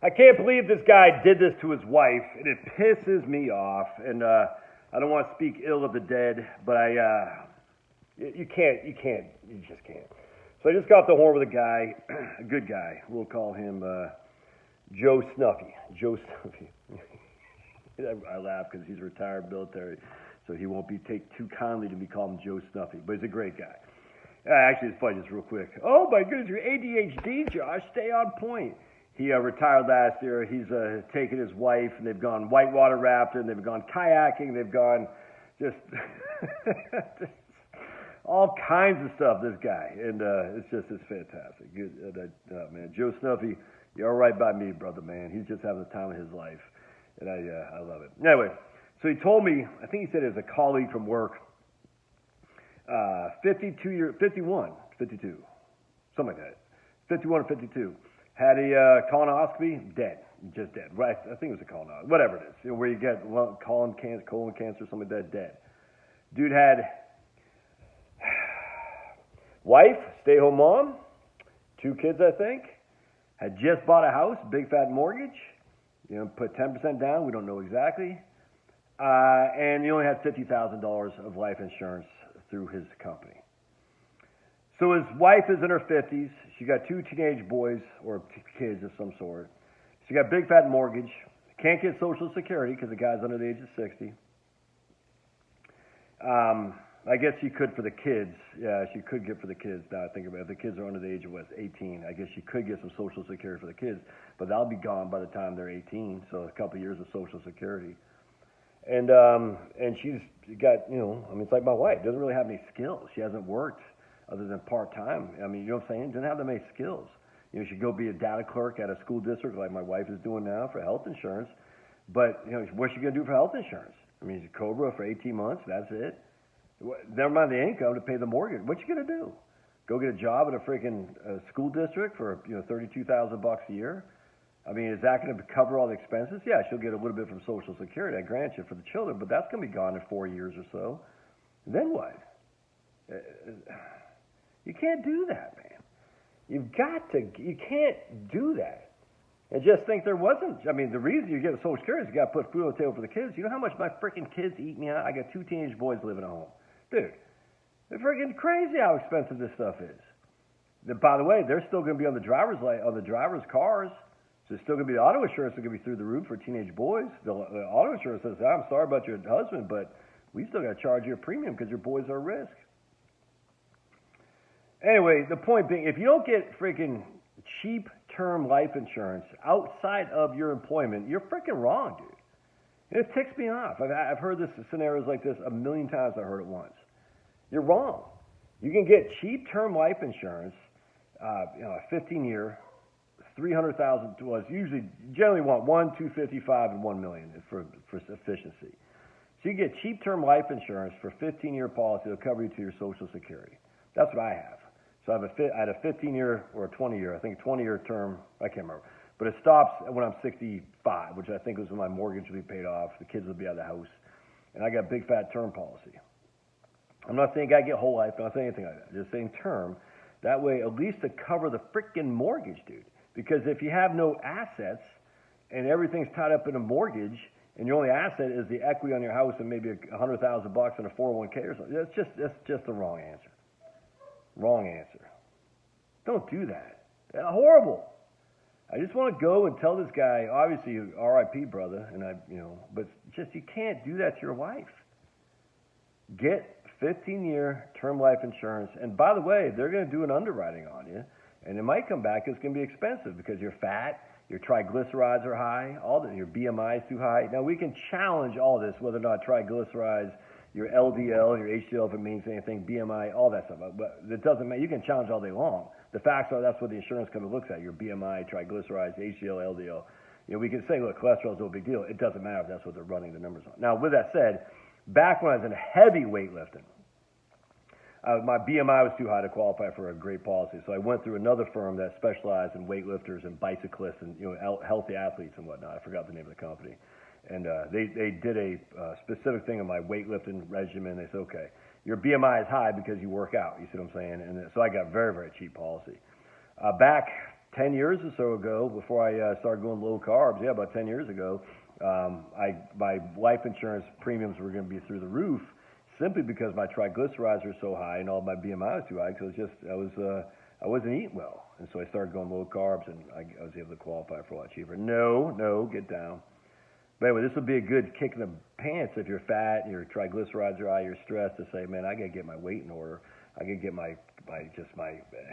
I can't believe this guy did this to his wife, and it pisses me off. And I don't want to speak ill of the dead, but you just can't. So I just got off the horn with a guy, a good guy. We'll call him Joe Snuffy. Joe Snuffy. I laugh because he's retired military, so he won't be take too kindly to me calling him Joe Snuffy. But he's a great guy. Actually, it's funny, just real quick. Oh my goodness, you're ADHD, Josh. Stay on point. He retired last year. He's taken his wife, and they've gone whitewater rafting, they've gone kayaking, they've gone just all kinds of stuff, this guy. And it's fantastic. Good, man, Joe Snuffy, you're all right by me, brother, man. He's just having the time of his life, and I love it. Anyway, so he told me, I think he said it was a colleague from work, 52, something like that, 51 or 52. Had a colonoscopy, dead, just dead. Right, I think it was a colonoscopy, whatever it is, where you get colon cancer, something like that, dead. Dude had wife, stay-home mom, 2 kids, I think. Had just bought a house, big fat mortgage. Put 10% down. We don't know exactly. And he only had $50,000 of life insurance through his company. So his wife is in her 50s. She got 2 teenage boys, or kids of some sort. She got big fat mortgage. Can't get Social Security because the guy's under the age of 60. I guess she could for the kids. Yeah, she could get for the kids. Now I think about it. If the kids are under the age of 18, I guess she could get some Social Security for the kids, but that'll be gone by the time they're 18. So a couple of years of Social Security. And she's got, it's like my wife. Doesn't really have any skills. She hasn't worked other than part-time. I mean, you know what I'm saying? Doesn't have that many skills. She go be a data clerk at a school district like my wife is doing now for health insurance. But, what's she going to do for health insurance? I mean, she's a COBRA for 18 months. That's it. Never mind the income to pay the mortgage. What you going to do? Go get a job at a freaking school district for, $32,000 a year? I mean, is that going to cover all the expenses? Yeah, she'll get a little bit from Social Security, I grant you, for the children, but that's going to be gone in 4 years or so. Then what? You can't do that, man. You can't do that. And just think there wasn't. I mean, the reason you get a Social Security is you got to put food on the table for the kids. You know how much my freaking kids eat me out? I got 2 teenage boys living at home. Dude, they're freaking crazy how expensive this stuff is. By the way, they're still going to be on the driver's cars. So it's still going to be the auto insurance is going to be through the roof for teenage boys. The auto insurance says, I'm sorry about your husband, but we still got to charge you a premium because your boys are at risk. Anyway, the point being, if you don't get freaking cheap term life insurance outside of your employment, you're freaking wrong, dude. And it ticks me off. I've heard scenarios like this a million times. I heard it once. You're wrong. You can get cheap term life insurance, a 15-year, $300,000 to us. Usually, generally want $1, $255, and $1 million for efficiency. So you get cheap term life insurance for 15-year policy. It'll cover you to your Social Security. That's what I have. So I had a 15-year or a 20-year, I think a 20-year term, I can't remember. But it stops when I'm 65, which I think was when my mortgage will be paid off, the kids will be out of the house, and I got a big fat term policy. I'm not saying I get whole life, I'm not saying anything like that. I'm just saying term. That way, at least to cover the freaking mortgage, dude. Because if you have no assets and everything's tied up in a mortgage, and your only asset is the equity on your house and maybe $100,000 in a 401k or something, that's just the wrong answer. Wrong answer. Don't do that. That's horrible. I just want to go and tell this guy, obviously, R.I.P. brother, but just you can't do that to your wife. Get 15-year term life insurance, and by the way, they're going to do an underwriting on you, and it might come back. It's going to be expensive because you're fat, your triglycerides are high, your BMI is too high. Now we can challenge all this, whether or not triglycerides, your LDL, your HDL, if it means anything, BMI, all that stuff. But it doesn't matter. You can challenge all day long. The facts are that's what the insurance company looks at, your BMI, triglycerides, HDL, LDL. We can say, look, cholesterol is no big deal. It doesn't matter if that's what they're running the numbers on. Now, with that said, back when I was in heavy weightlifting, my BMI was too high to qualify for a great policy. So I went through another firm that specialized in weightlifters and bicyclists and healthy athletes and whatnot. I forgot the name of the company. And they did a specific thing on my weightlifting regimen. They said, okay, your BMI is high because you work out. You see what I'm saying? And so I got very, very cheap policy. Back 10 years or so ago, before I started going low carbs, about 10 years ago, my life insurance premiums were going to be through the roof, simply because my triglycerides were so high and all my BMI was too high. Because I wasn't eating well, and so I started going low carbs, and I was able to qualify for a lot cheaper. No, get down. But anyway, this would be a good kick in the pants if you're fat and your triglycerides are high, you're stressed, to say, man, I got to get my weight in order. I got to get my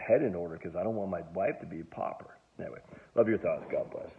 head in order, because I don't want my wife to be a pauper. Anyway, love your thoughts. God bless.